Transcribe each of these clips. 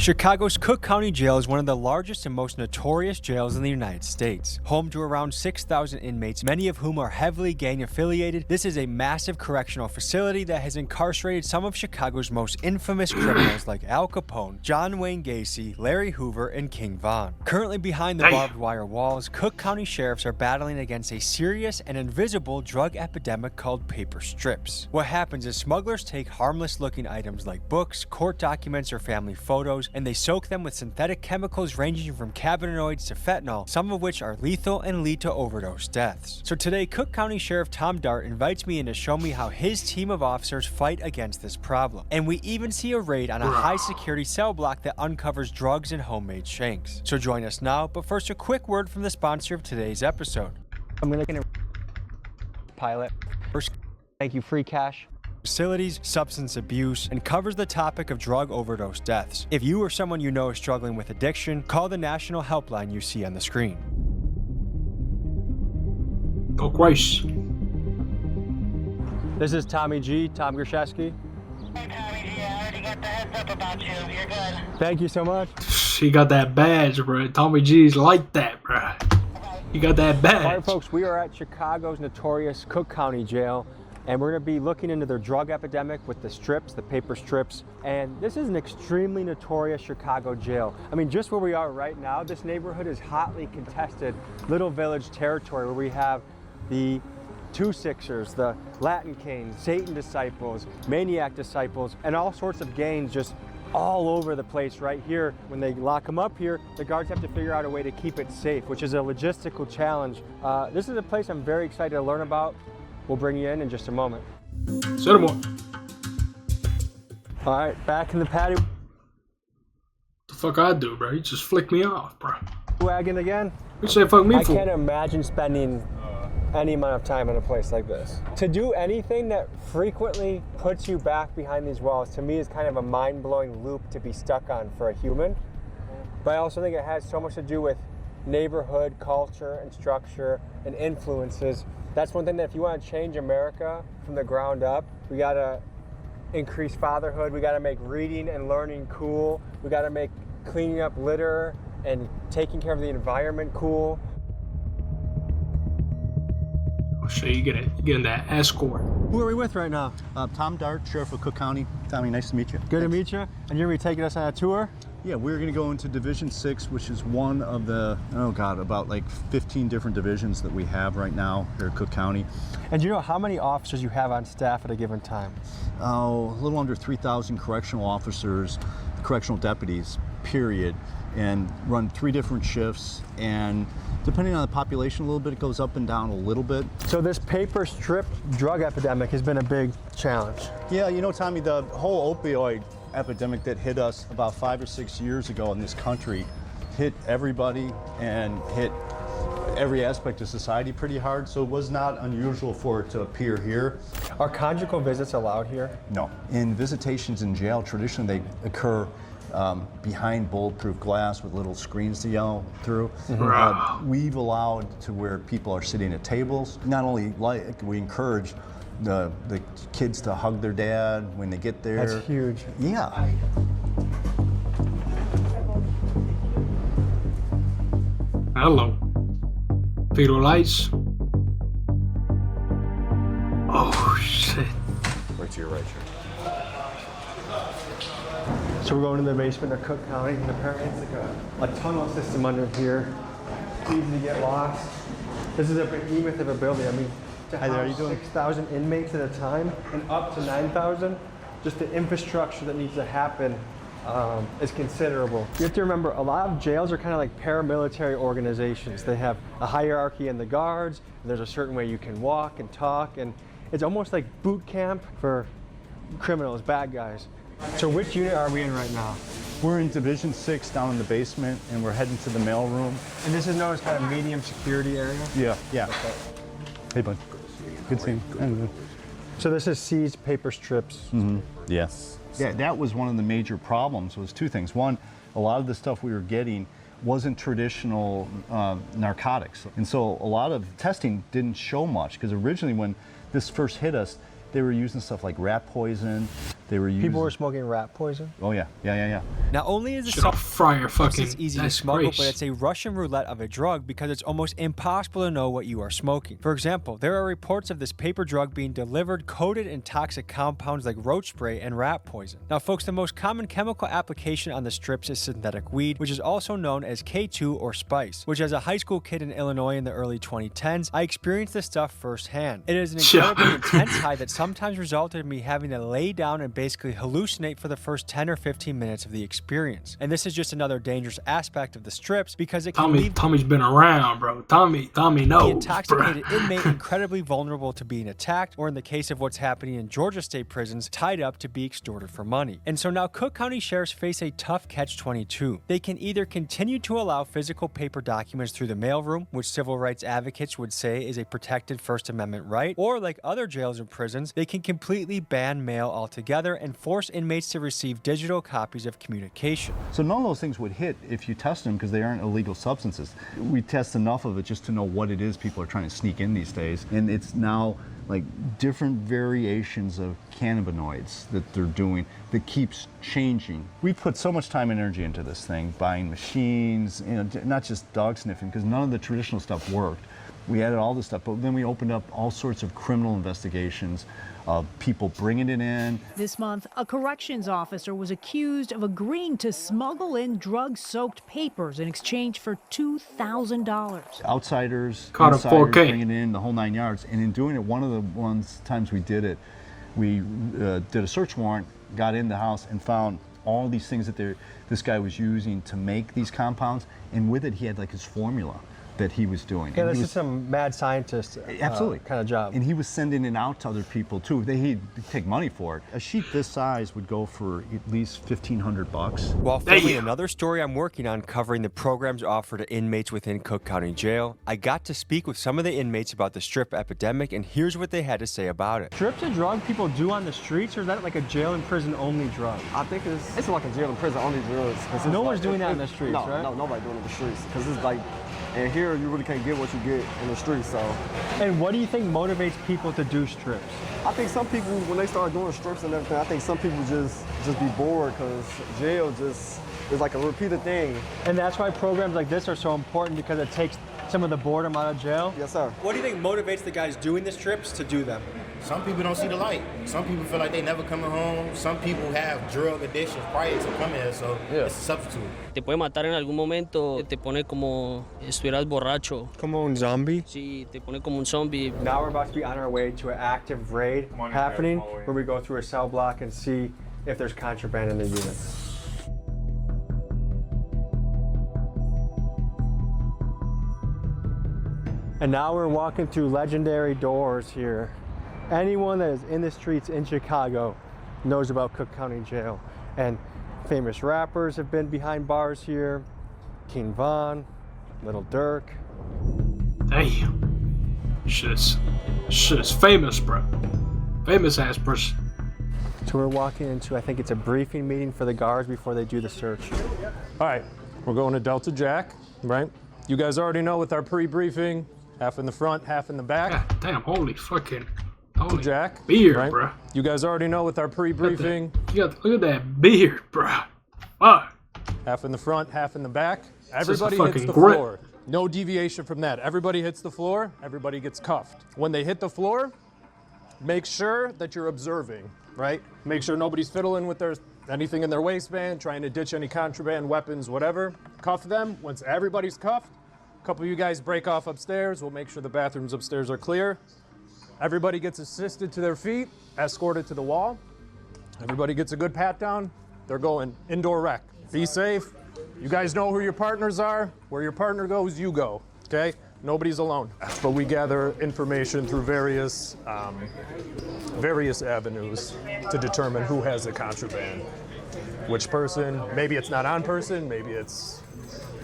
Chicago's Cook County Jail is one of the largest and most notorious jails in the United States. Home to around 6,000 inmates, many of whom are heavily gang-affiliated, this is a massive correctional facility that has incarcerated some of Chicago's most infamous criminals like Al Capone, John Wayne Gacy, Larry Hoover, and King Von. Currently behind the barbed wire walls, Cook County sheriffs are battling against a serious and invisible drug epidemic called paper strips. What happens is smugglers take harmless-looking items like books, court documents, or family photos, and they soak them with synthetic chemicals ranging from cannabinoids to fentanyl, some of which are lethal and lead to overdose deaths. So today, Cook County Sheriff Tom Dart invites me in to show me how his team of officers fight against this problem. And we even see a raid on a high-security cell block that uncovers drugs and homemade shanks. So join us now, but first a quick word from the sponsor of today's episode. I'm going to pilot. First, thank you, Free Cash. Facilities, substance abuse, and covers the topic of drug overdose deaths. If you or someone you know is struggling with addiction, call the national helpline you see on the screen. Oh, Christ. This is Tommy G, Tom Grishesky. Hey, Tommy G, I already got the heads up about you. You're good. Thank you so much. He got that badge, bro. Tommy G's like that, bro. He got that badge. All right, folks, we are at Chicago's notorious Cook County Jail, and we're going to be looking into their drug epidemic with the strips, the paper strips. And this is an extremely notorious Chicago jail. I mean, just where we are right now, this neighborhood is hotly contested Little Village territory where we have the Two Sixers, the Latin Canes, Satan Disciples, Maniac Disciples, and all sorts of gangs just all over the place right here. When they lock them up here, the guards have to figure out a way to keep it safe, which is a logistical challenge. This is a place I'm very excited to learn about. We'll bring you in just a moment. Set him up. All right, back in the patio. The fuck I do, bro? He just flicked me off, bro. Wagon again. You say fuck me I for? can't imagine spending any amount of time in a place like this. To do anything that frequently puts you back behind these walls, to me, is kind of a mind-blowing loop to be stuck on for a human. But I also think it has so much to do with neighborhood, culture, and structure, and influences. That's one thing that if you want to change America from the ground up, we got to increase fatherhood. We got to make reading and learning cool. We got to make cleaning up litter and taking care of the environment cool. Oh shit, you getting that escort. Who are we with right now? Tom Dart, Sheriff of Cook County. Tommy, nice to meet you. Good to meet you. And you're going to be taking us on a tour? Yeah, we're going to go into Division 6, which is one of the, about like 15 different divisions that we have right now here at Cook County. And do you know how many officers you have on staff at a given time? Oh, a little under 3,000 correctional officers, correctional deputies, period, and run 3 different shifts. And depending on the population a little bit, it goes up and down a little bit. So this paper strip drug epidemic has been a big challenge. Yeah, you know, Tommy, the whole opioid epidemic that hit us about 5 or 6 years ago in this country hit everybody and hit every aspect of society pretty hard, so it was not unusual for it to appear here. Are conjugal visits allowed here? No. In visitations in jail, traditionally they occur behind bulletproof glass with little screens to yell through. We've allowed to where people are sitting at tables. Not only we encourage the kids to hug their dad when they get there. That's huge. Yeah. Hello. Fetal lights. Oh shit. Right to your right, sir. So we're going to the basement of Cook County, and apparently it's like a tunnel system under here. It's easy to get lost. This is a behemoth of a building. I mean, to Hi there, how you house doing? 6,000 inmates at a time and up to 9,000, just the infrastructure that needs to happen is considerable. You have to remember, a lot of jails are kind of like paramilitary organizations. They have a hierarchy in the guards, and there's a certain way you can walk and talk, and it's almost like boot camp for criminals, bad guys. So which unit are we in right now? We're in Division 6 down in the basement, and we're heading to the mail room. And this is known as kind of medium security area? Yeah. Hey, bud. Good seeing you. So this is seized paper strips. Mm-hmm. Yes. Yeah, that was one of the major problems, was 2 things. One, a lot of the stuff we were getting wasn't traditional narcotics. And so a lot of testing didn't show much, because originally when this first hit us, They were using stuff like rat poison. They were using... People were smoking rat poison? Oh yeah. Not only is the Shit, I'll fry your fucking. it's easy to That's smuggle, great. but it's a Russian roulette of a drug because it's almost impossible to know what you are smoking. For example, there are reports of this paper drug being delivered coated in toxic compounds like roach spray and rat poison. Now folks, the most common chemical application on the strips is synthetic weed, which is also known as K2 or spice, which as a high school kid in Illinois in the early 2010s, I experienced this stuff firsthand. It is an incredibly intense high that sometimes resulted in me having to lay down and basically hallucinate for the first 10 or 15 minutes of the experience. And this is just another dangerous aspect of the strips because it can leave Tommy's been around, bro. Tommy the knows. intoxicated inmate incredibly vulnerable to being attacked, or in the case of what's happening in Georgia state prisons, tied up to be extorted for money. And so now Cook County sheriffs face a tough catch-22. They can either continue to allow physical paper documents through the mailroom, which civil rights advocates would say is a protected First Amendment right, or like other jails and prisons, they can completely ban mail altogether and force inmates to receive digital copies of communication. So none of those things would hit if you test them because they aren't illegal substances. We test enough of it just to know what it is people are trying to sneak in these days. And it's now like different variations of cannabinoids that they're doing that keeps changing. We put so much time and energy into this thing, buying machines, not just dog sniffing, because none of the traditional stuff worked. We added all this stuff, but then we opened up all sorts of criminal investigations of people bringing it in. This month, a corrections officer was accused of agreeing to smuggle in drug-soaked papers in exchange for $2,000. Outsiders, Caught a insiders 4K. bringing it in, the whole 9 yards. And in doing it, one of the times we did it, we did a search warrant, got in the house and found all these things that this guy was using to make these compounds. And with it, he had like his formula that he was doing. Yeah, And this he is some mad scientist absolutely kind of job. And he was sending it out to other people too. He'd take money for it. A sheet this size would go for at least $1,500. While filming another story I'm working on covering the programs offered to inmates within Cook County Jail, I got to speak with some of the inmates about the strip epidemic, and here's what they had to say about it. Strips a drug people do on the streets, or is that like a jail and prison only drug? I think it's like a jail and prison only drugs. No one's doing that in the streets, right? No, nobody doing it in the streets. Because it's like, and here you really can't get what you get in the streets, so. And what do you think motivates people to do strips? I think some people, when they start doing strips and everything, I think some people just be bored because jail just is like a repeated thing. And that's why programs like this are so important, because it takes some of the boredom out of jail? Yes, sir. What do you think motivates the guys doing the strips to do them? Some people don't see the light. Some people feel like they never coming home. Some people have drug addictions prior to coming here, so it's a substitute. Te puede matar en algún momento, te pone como estuvieras borracho. Como un zombie? Sí, te pone como un zombie. Now we're about to be on our way to an active raid happening where we go through a cell block and see if there's contraband in the unit. And now we're walking through legendary doors here. Anyone that is in the streets in Chicago knows about Cook County Jail. And famous rappers have been behind bars here. King Von, Little Durk. Damn. Shit is famous, bro. Famous ass person. So we're walking into, I think it's a briefing meeting for the guards before they do the search. All right, we're going to Delta Jack, right? You guys already know with our pre-briefing, half in the front, half in the back. God damn, holy Jack, beard, right? bro. You guys already know with our pre-briefing. Look at that beard, bro. Fuck. Half in the front, half in the back. Everybody a hits fucking the grip. floor. No deviation from that. Everybody hits the floor, everybody gets cuffed. When they hit the floor, make sure that you're observing, right? Make sure nobody's fiddling with anything in their waistband, trying to ditch any contraband, weapons, whatever. Cuff them. Once everybody's cuffed, a couple of you guys break off upstairs. We'll make sure the bathrooms upstairs are clear. Everybody gets assisted to their feet, escorted to the wall. Everybody gets a good pat down. They're going indoor rec. Be safe. You guys know who your partners are. Where your partner goes, you go, okay? Nobody's alone. But we gather information through various avenues to determine who has the contraband. Which person, maybe it's not on person, maybe it's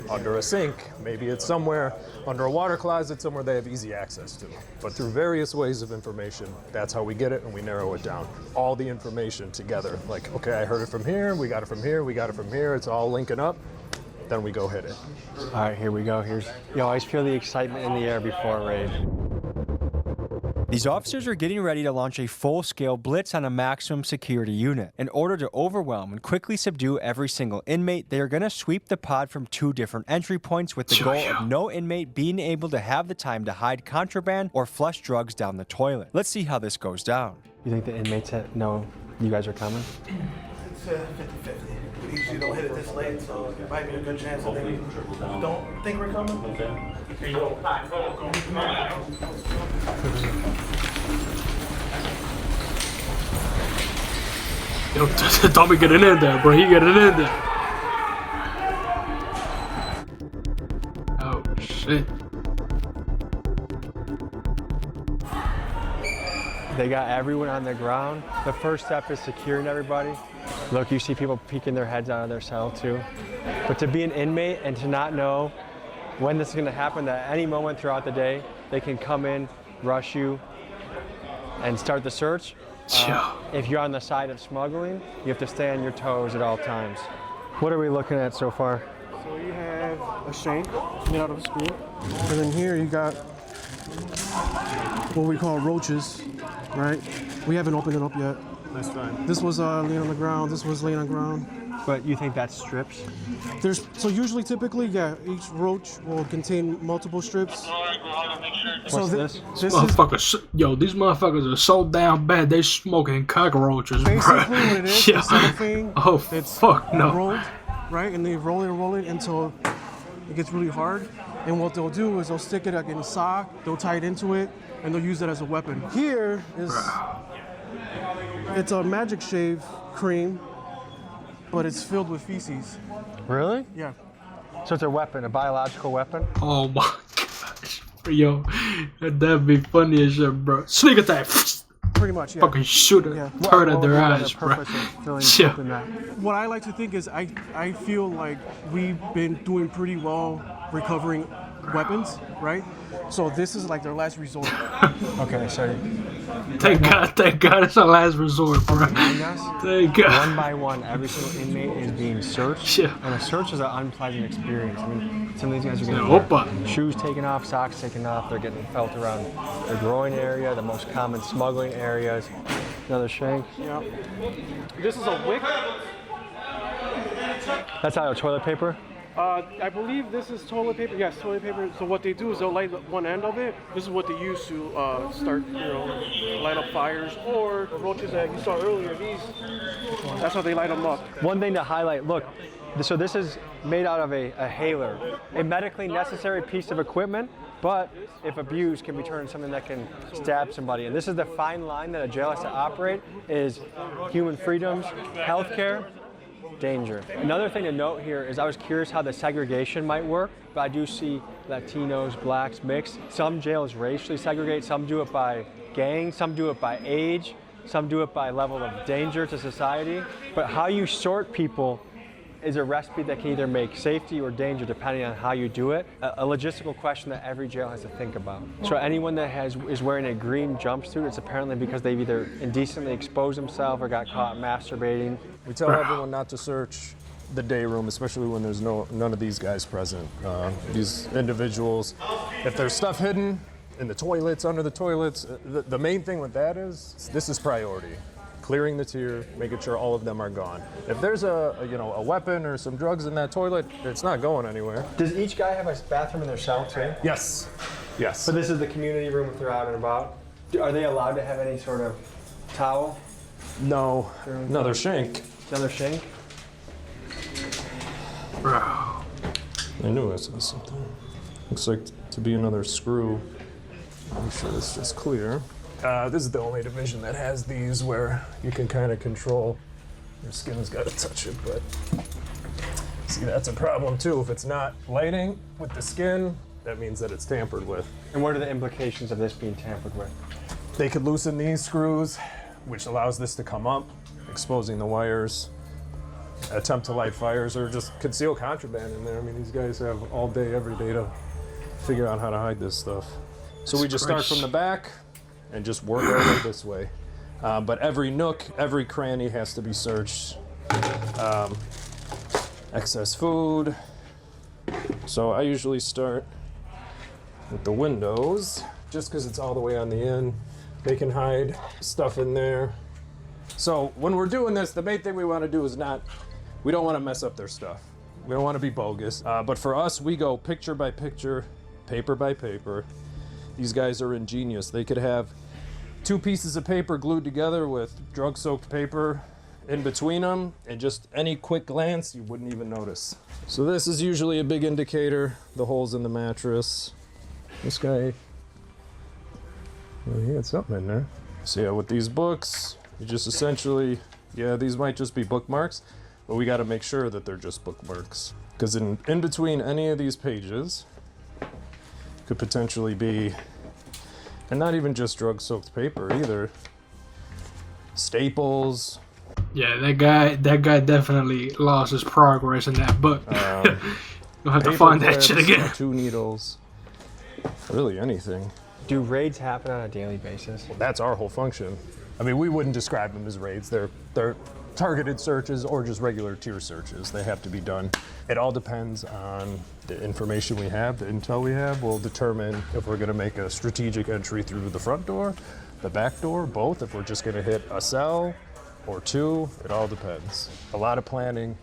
under a sink, maybe it's somewhere under a water closet, somewhere they have easy access to. But through various ways of information, that's how we get it and we narrow it down. All the information together, like, okay, I heard it from here, we got it from here, we got it from here, it's all linking up, then we go hit it. All right, here we go. You always feel the excitement in the air before a raid. These officers are getting ready to launch a full-scale blitz on a maximum security unit. In order to overwhelm and quickly subdue every single inmate, they are going to sweep the pod from 2 different entry points with the goal of no inmate being able to have the time to hide contraband or flush drugs down the toilet. Let's see how this goes down. You think the inmates know you guys are coming? It's 50-50. We usually don't hit it this late, so it might be a good chance that they don't think we're coming. Okay. Here you go. Yo, Tommy getting in there, bro. He getting in there. Oh, shit. They got everyone on the ground. The first step is securing everybody. Look, you see people peeking their heads out of their cell too. But to be an inmate and to not know when this is gonna happen, that at any moment throughout the day, they can come in, rush you, and start the search. If you're on the side of smuggling, you have to stay on your toes at all times. What are we looking at so far? So you have a shank made out of a screw. And then here you got what we call roaches, right? We haven't opened it up yet. That's fine. This was laying on the ground. This was laying on the ground. But you think that's strips? So usually, typically, yeah, each roach will contain multiple strips. What's this? This Yo, these motherfuckers are so damn bad. They smoking cockroaches, bro. basically what it is. Yeah. The cellophane. Oh, It's fuck no. rolled, right? And they roll it until it gets really hard. And what they'll do is they'll stick it like in a sock. They'll tie it into it, and they'll use that as a weapon. Here is it's a magic shave cream, but it's filled with feces. Really? Yeah. So it's a weapon, a biological weapon? Oh my gosh. Yo, that'd be funny as shit, bro. Sneak attack. Pretty much, yeah. Fucking shoot a turd at their eyes, bro. What I like to think is I feel like we've been doing pretty well recovering weapons, right? So this is like their last resort. Okay, so Thank God it's our last resort, bro. Thank God. one by one, every single inmate is being searched. And a search is an unpleasant experience. I mean, some of these guys are getting their shoes taken off, socks taken off. They're getting felt around their groin area, the most common smuggling areas. Another shank. Yeah. This is a wick. That's out of toilet paper? I believe this is toilet paper. Yes, toilet paper. So what they do is they'll light one end of it. This is what they use to start, light up fires. Or the roaches that you saw earlier, these, that's how they light them up. One thing to highlight, look, so this is made out of a hailer, a medically necessary piece of equipment, but if abused can be turned into something that can stab somebody. And this is the fine line that a jail has to operate, is human freedoms, healthcare, danger. Another thing to note here is I was curious how the segregation might work, but I do see Latinos, blacks, mixed. Some jails racially segregate, some do it by gang, some do it by age, some do it by level of danger to society. But how you sort people is a recipe that can either make safety or danger depending on how you do it. A logistical question that every jail has to think about. So anyone that is wearing a green jumpsuit, it's apparently because they've either indecently exposed themselves or got caught masturbating. We tell everyone not to search the day room, especially when there's none of these guys present. These individuals, if there's stuff hidden in the toilets, under the toilets, the main thing with that is this is priority. Clearing the tier, making sure all of them are gone. If there's a weapon or some drugs in that toilet, it's not going anywhere. Does each guy have a bathroom in their cell too? Yes. Yes. But this is the community room if they're out and about. Are they allowed to have any sort of towel? No. Another shank. Another shank? Bro. I knew I saw something. Looks like to be another screw. Make sure it's just clear. This is the only division that has these where you can kind of control. Your skin's got to touch it, but see, that's a problem too. If it's not lighting with the skin, that means that it's tampered with. And what are the implications of this being tampered with? They could loosen these screws, which allows this to come up, exposing the wires, attempt to light fires, or just conceal contraband in there. I mean, these guys have all day, every day to figure out how to hide this stuff. So we just start from the back and just work our way this way. But every nook, every cranny has to be searched. Excess food. So I usually start with the windows, just because it's all the way on the end. They can hide stuff in there. So when we're doing this, the main thing we want to do is we don't want to mess up their stuff. We don't want to be bogus. But for us, we go picture by picture, paper by paper. These guys are ingenious. They could have 2 pieces of paper glued together with drug-soaked paper in between them, and just any quick glance, you wouldn't even notice. So this is usually a big indicator, the holes in the mattress. This guy, well, he had something in there. So yeah, with these books, you just essentially, yeah, these might just be bookmarks, but we gotta make sure that they're just bookmarks. Because in between any of these pages could potentially be, and not even just drug-soaked paper either, staples. Yeah, that guy definitely lost his progress in that book. You'll have to find that shit again. 2 needles, really anything. Do raids happen on a daily basis? That's our whole function. I mean, we wouldn't describe them as raids. They're targeted searches or just regular tier searches. They have to be done. It all depends on the information we have, the intel we have will determine if we're gonna make a strategic entry through the front door, the back door, both, if we're just gonna hit a cell or 2, it all depends. A lot of planning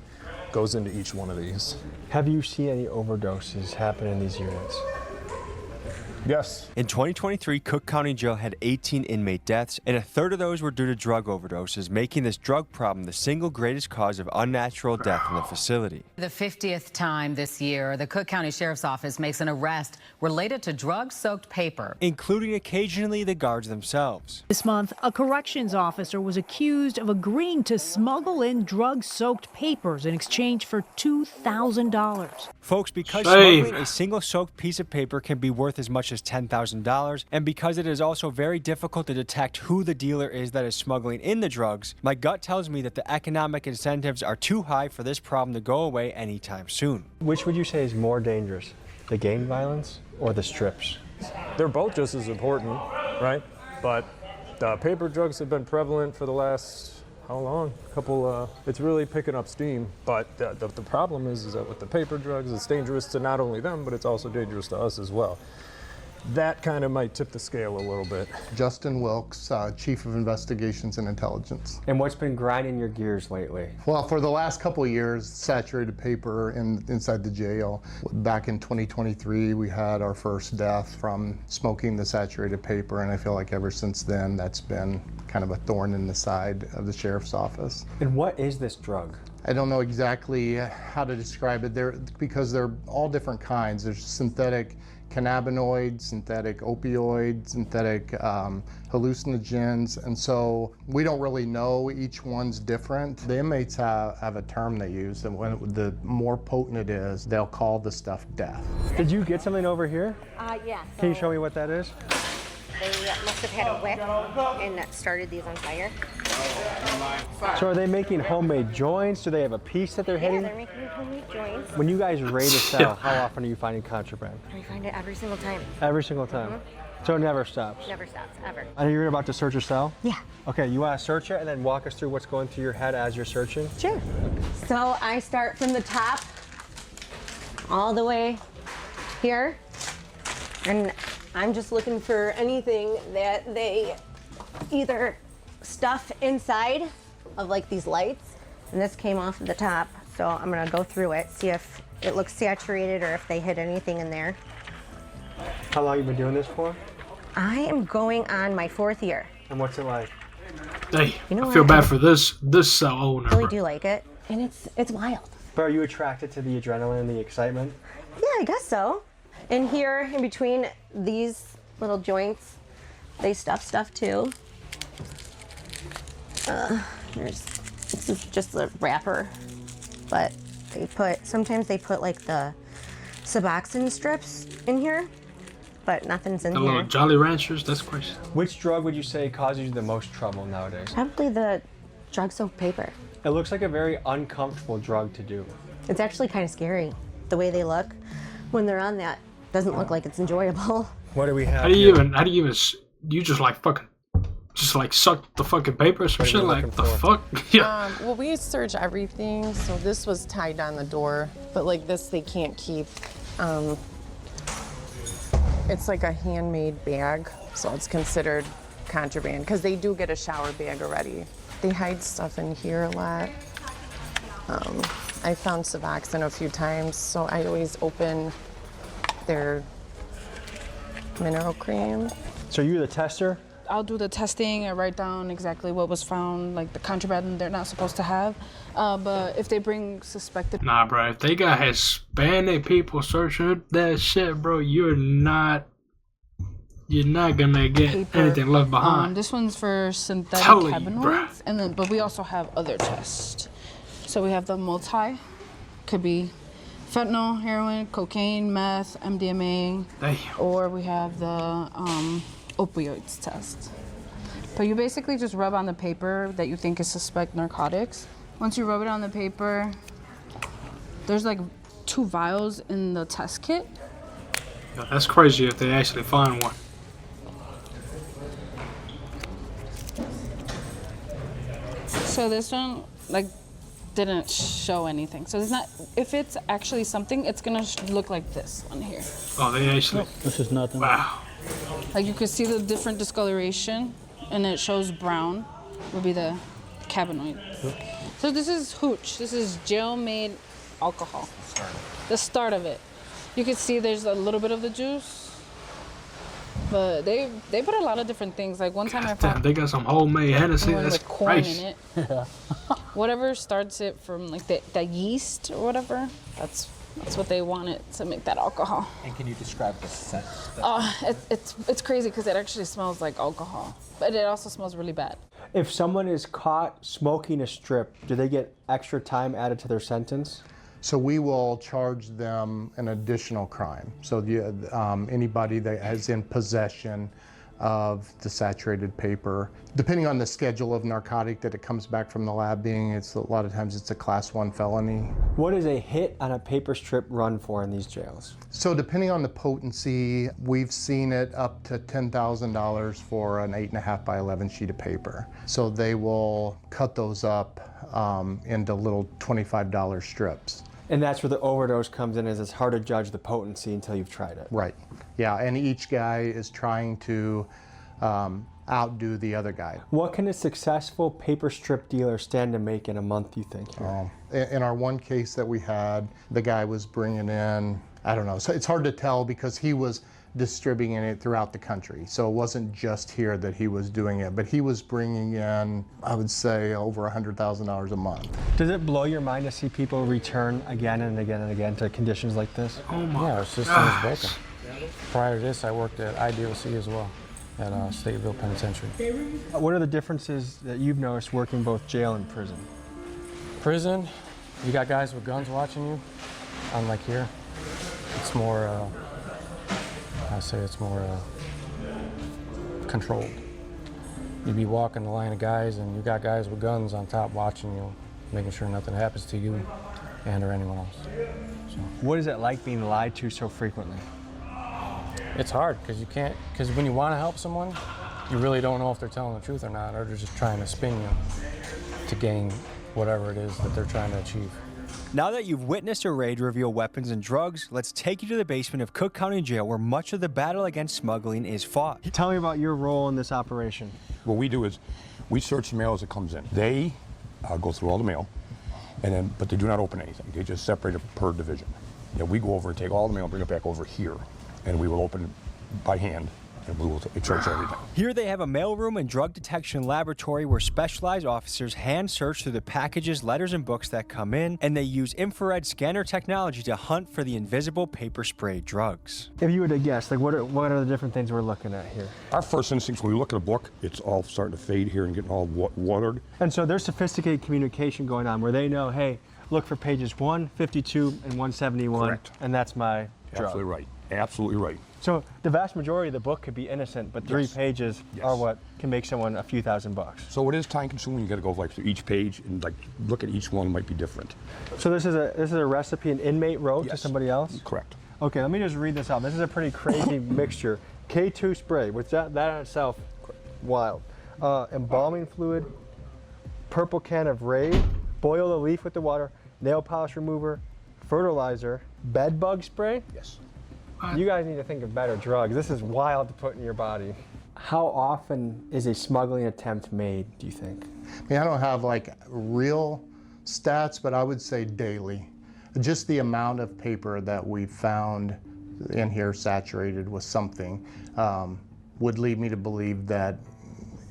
goes into each one of these. Have you seen any overdoses happen in these units? Yes. In 2023, Cook County Jail had 18 inmate deaths, and a third of those were due to drug overdoses, making this drug problem the single greatest cause of unnatural death in the facility. The 50th time this year, the Cook County Sheriff's Office makes an arrest related to drug-soaked paper, including occasionally the guards themselves. This month, a corrections officer was accused of agreeing to smuggle in drug-soaked papers in exchange for $2,000. Folks, because smuggling a single soaked piece of paper can be worth as much as $10,000, and because it is also very difficult to detect who the dealer is that is smuggling in the drugs, my gut tells me that the economic incentives are too high for this problem to go away anytime soon. Which would you say is more dangerous, the gang violence or the strips? They're both just as important, right? But the paper drugs have been prevalent for the last, how long? It's really picking up steam. But the problem is that with the paper drugs, it's dangerous to not only them, but it's also dangerous to us as well. That kind of might tip the scale a little bit. Justin Wilkes, Chief of Investigations and Intelligence. And what's been grinding your gears lately? Well, for the last couple of years, saturated paper inside the jail. Back in 2023, we had our first death from smoking the saturated paper, and I feel like ever since then, that's been kind of a thorn in the side of the sheriff's office. And what is this drug? I don't know exactly how to describe it because they're all different kinds. There's synthetic cannabinoids, synthetic opioids, synthetic hallucinogens, and so we don't really know. Each one's different. The inmates have a term they use, and when the more potent it is, they'll call the stuff death. Did you get something over here? Yeah. Can you show me what that is? They must have had a whip and that started these on fire. So are they making homemade joints? Do they have a piece that they're hitting? Yeah, they're making homemade joints. When you guys raid a cell, how often are you finding contraband? We find it every single time. Every single time? So it never stops? Never stops, ever. I know you're about to search a cell? Yeah. Okay, you want to search it and then walk us through what's going through your head as you're searching? Sure. So I start from the top all the way here, and I'm just looking for anything that they either stuff inside of like these lights, and this came off of the top, so I'm gonna go through it, see if it looks saturated or if they hid anything in there. How long have you been doing this for? I am going on my 4th year. And what's it like? Hey, You know I feel what? bad for this cell owner. I really do like it, and it's wild. But are you attracted to the adrenaline and the excitement? Yeah, I guess so. And here, in between these little joints, they stuff stuff too. This is just a wrapper, but sometimes they put like the Suboxone strips in here, but nothing's in The here. little Jolly Ranchers, that's crazy. Which drug would you say causes you the most trouble nowadays? Probably the drug-soaked paper. It looks like a very uncomfortable drug to do. It's actually kind of scary. The way they look when they're on that doesn't look like it's enjoyable. What do we have? How do you even, you just like fucking, just like suck the fucking paper or some What are you shit like looking the for? fuck? Yeah. Well, we search everything, so this was tied on the door, but like this they can't keep. It's like a handmade bag, so it's considered contraband because they do get a shower bag already. They hide stuff in here a lot. I found Suboxone a few times, so I always open their mineral cream. So you're the tester? I'll do the testing. I write down exactly what was found, like the contraband they're not supposed to have. But if they bring suspected... Nah, bro, if they got Hispanic people searching that shit, bro, you're not gonna get paper, anything left behind. This one's for synthetic Totally, cannabinoids, but we also have other tests. So we have the multi, could be fentanyl, heroin, cocaine, meth, MDMA, or we have the opioids test. But you basically just rub on the paper that you think is suspect narcotics. Once you rub it on the paper, there's like 2 vials in the test kit. Yo, that's crazy if they actually find one. So this one, like, didn't show anything. So it's not, if it's actually something, it's gonna look like this one here. Oh, they actually... No, this is nothing. Wow. Like you can see the different discoloration, and it shows brown, would be the cannabinoid. So this is hooch. This is jail-made alcohol. The start of it. You can see there's a little bit of the juice, but they put a lot of different things. Like one time I found they got some homemade Hennessy. one That's with corn crazy. in it. Yeah. Whatever starts it from like the yeast or whatever, that's what they wanted to make that alcohol. And can you describe the scent? It's crazy because it actually smells like alcohol, but it also smells really bad. If someone is caught smoking a strip, do they get extra time added to their sentence? So we will charge them an additional crime. So anybody that is in possession of the saturated paper, depending on the schedule of narcotic that it comes back from the lab being, a lot of times it's a class 1 felony. What does a hit on a paper strip run for in these jails? So depending on the potency, we've seen it up to $10,000 for an 8.5 by 11 sheet of paper. So they will cut those up into little $25 strips. And that's where the overdose comes in, is it's hard to judge the potency until you've tried it. Right. Yeah, and each guy is trying to outdo the other guy. What can a successful paper strip dealer stand to make in a month, you think? In our one case that we had, the guy was bringing in, I don't know, so it's hard to tell because he was distributing it throughout the country. So it wasn't just here that he was doing it, but he was bringing in, I would say, over $100,000 a month. Does it blow your mind to see people return again and again and again to conditions like this? Oh my Yeah, our system is broken. Prior to this, I worked at IDOC as well, at Stateville Penitentiary. What are the differences that you've noticed working both jail and prison? Prison, you got guys with guns watching you, unlike here. It's more, I say it's more controlled. You'd be walking the line of guys and you got guys with guns on top watching you, making sure nothing happens to you and or anyone else. So. What is it like being lied to so frequently? It's hard because when you want to help someone, you really don't know if they're telling the truth or not, or they're just trying to spin you to gain whatever it is that they're trying to achieve. Now that you've witnessed a raid reveal weapons and drugs, let's take you to the basement of Cook County Jail where much of the battle against smuggling is fought. Tell me about your role in this operation. What we do is we search the mail as it comes in. They go through all the mail, but they do not open anything. They just separate it per division. We go over and take all the mail and bring it back over here, and we will open it by hand, and we will search everything. Here they have a mailroom and drug detection laboratory where specialized officers hand search through the packages, letters, and books that come in, and they use infrared scanner technology to hunt for the invisible paper spray drugs. If you were to guess, like what are the different things we're looking at here? Our first instinct when we look at a book, it's all starting to fade here and getting all watered. And so there's sophisticated communication going on where they know, hey, look for pages 152 and 171, correct, and that's my drug. Absolutely right. Absolutely right. So the vast majority of the book could be innocent, but 3 pages are what can make someone a few $1,000. So it is time consuming. You got to go through each page and look at each one. Might be different. So this is a recipe an inmate wrote to somebody else? Correct. Okay, let me just read this out. This is a pretty crazy mixture. K2 spray, which that in itself, wild. Embalming fluid, purple can of Raid, boil the leaf with the water, nail polish remover, fertilizer, bed bug spray. Yes. You guys need to think of better drugs. This is wild to put in your body. How often is a smuggling attempt made, do you think? I mean, I don't have like real stats, but I would say daily. Just the amount of paper that we found in here saturated with something would lead me to believe that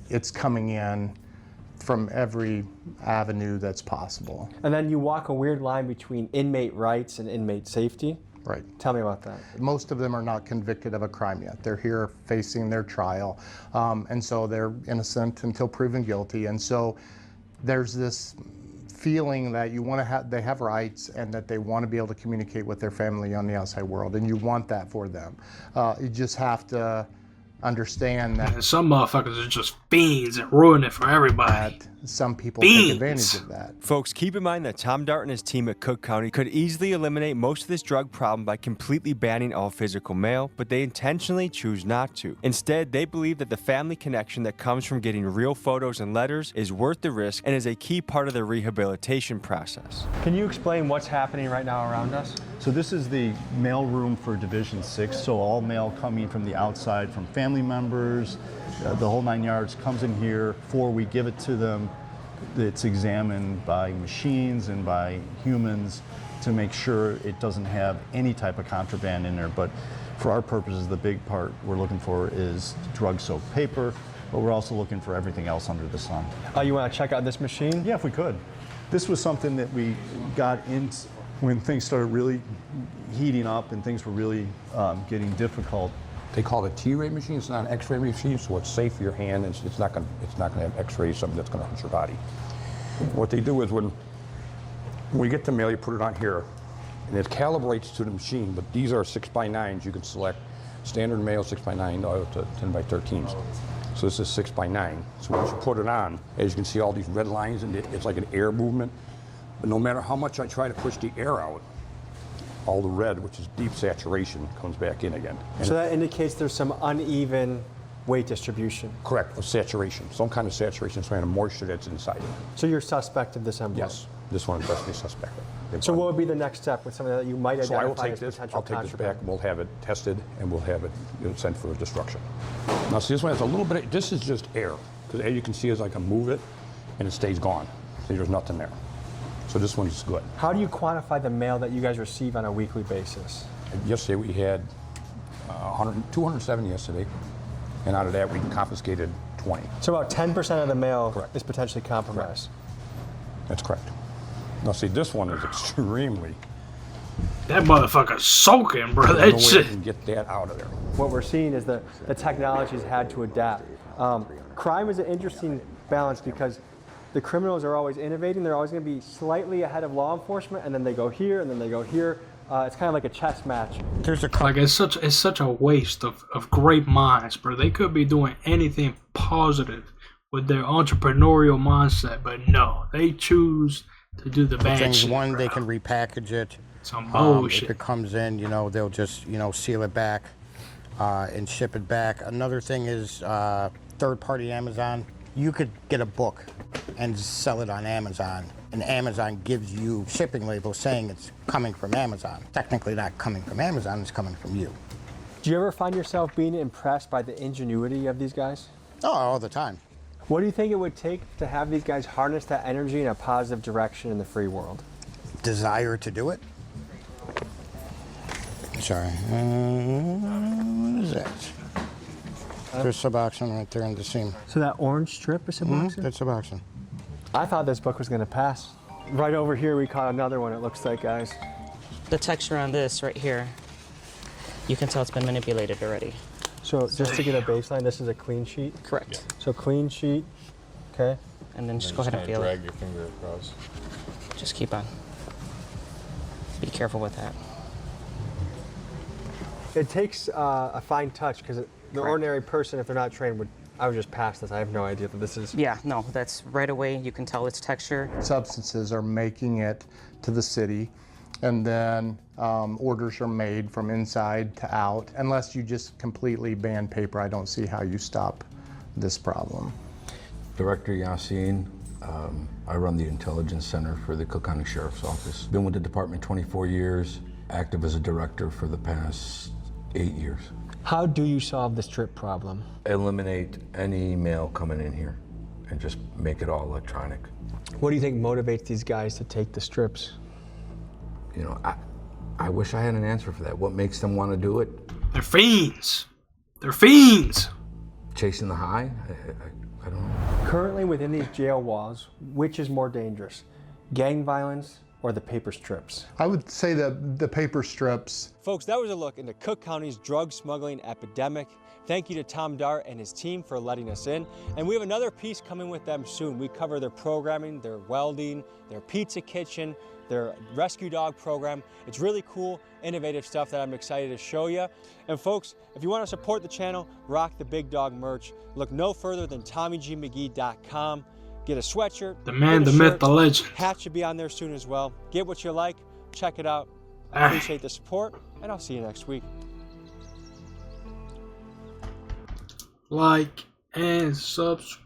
it's coming in from every avenue that's possible. And then you walk a weird line between inmate rights and inmate safety. Right. Tell me about that. Most of them are not convicted of a crime yet. They're here facing their trial, and so they're innocent until proven guilty. And so there's this feeling that you want to have, they have rights, and that they want to be able to communicate with their family on the outside world, and you want that for them. You just have to understand that some motherfuckers are just fiends and ruin it for everybody. Some people take advantage of that. Folks, keep in mind that Tom Dart and his team at Cook County could easily eliminate most of this drug problem by completely banning all physical mail, but they intentionally choose not to. Instead, they believe that the family connection that comes from getting real photos and letters is worth the risk and is a key part of the rehabilitation process. Can you explain what's happening right now around us? So this is the mail room for Division 6, so all mail coming from the outside, from family members, the whole 9 yards comes in here before we give it to them. It's examined by machines and by humans to make sure it doesn't have any type of contraband in there. But for our purposes, the big part we're looking for is drug-soaked paper, but we're also looking for everything else under the sun. You want to check out this machine? Yeah, if we could. This was something that we got in when things started really heating up and things were really getting difficult. They call it a T-ray machine. It's not an X-ray machine, so it's safe for your hand. It's not going to have X-rays, something that's going to hurt your body. What they do is when we get the mail, you put it on here, and it calibrates to the machine. But these are 6x9s. You can select standard mail 6x9 to 10x13s. So this is 6x9. So once you put it on, as you can see all these red lines, and it's like an air movement. But no matter how much I try to push the air out, all the red, which is deep saturation, comes back in again. And so that indicates there's some uneven weight distribution. Correct, of saturation. Some kind of saturation, some kind of moisture that's inside it. So you're suspect of this envelope? Yes, this one is definitely suspect. So what would be the next step with something that you might identify So I will take as this, potential I'll take this contraband? back, and we'll have it tested, and we'll have it sent for destruction. Now see, this one has a little bit, this is just air, because as you can see, as I can move it, and it stays gone. See, there's nothing there. So this one's good. How do you quantify the mail that you guys receive on a weekly basis? Yesterday we had 207 yesterday, and out of that we confiscated 20. So about 10% of the mail is potentially compromised. Correct. That's correct. Now see, this one is extremely. That motherfucker's soaking, bro. There's That no way shit. you can get that out of there. What we're seeing is that the technology's had to adapt. Crime is an interesting balance because the criminals are always innovating. They're always going to be slightly ahead of law enforcement, and then they go here, and then they go here. It's kind of like a chess match. Like it's such a waste of great minds, bro. They could be doing anything positive with their entrepreneurial mindset, but no, they choose to do the bad things. shit. One, bro. they can repackage it. Some bullshit. If it comes in, they'll just seal it back and ship it back. Another thing is third-party Amazon. You could get a book and sell it on Amazon, and Amazon gives you shipping labels saying it's coming from Amazon. Technically not coming from Amazon, it's coming from you. Do you ever find yourself being impressed by the ingenuity of these guys? Oh, all the time. What do you think it would take to have these guys harness that energy in a positive direction in the free world? Desire to do it. Sorry. What is that? There's Suboxone right there in the seam. So that orange strip is Suboxone? That's Suboxone. I thought this book was going to pass. Right over here, we caught another one, it looks like, guys. The texture on this right here, you can tell it's been manipulated already. So just to get a baseline, this is a clean sheet? Correct. So clean sheet, okay. And then just go ahead and feel drag it. your finger across. Just keep on. Be careful with that. It takes a fine touch because the ordinary person, if they're not trained, I would just pass this. I have no idea that this is. Yeah, no, that's right away. You can tell its texture. Substances are making it to the city, and then orders are made from inside to out. Unless you just completely ban paper, I don't see how you stop this problem. Director Yassine, I run the Intelligence Center for the Cook County Sheriff's Office. Been with the department 24 years, active as a director for the past 8 years. How do you solve the strip problem? Eliminate any mail coming in here and just make it all electronic. What do you think motivates these guys to take the strips? You know, I wish I had an answer for that. What makes them want to do it? They're fiends. They're fiends. Chasing the high? I don't know. Currently within these jail walls, which is more dangerous? Gang violence or the paper strips? I would say the paper strips. Folks, that was a look into Cook County's drug smuggling epidemic. Thank you to Tom Dart and his team for letting us in. And we have another piece coming with them soon. We cover their programming, their welding, their pizza kitchen, their rescue dog program. It's really cool, innovative stuff that I'm excited to show you. And folks, if you want to support the channel, rock the Big Dog merch. Look no further than TommyGMcGee.com. Get a sweatshirt. The man, the shirt. myth, the legend. Hat should be on there soon as well. Get what you like. Check it out. I appreciate the support, and I'll see you next week. Like and subscribe.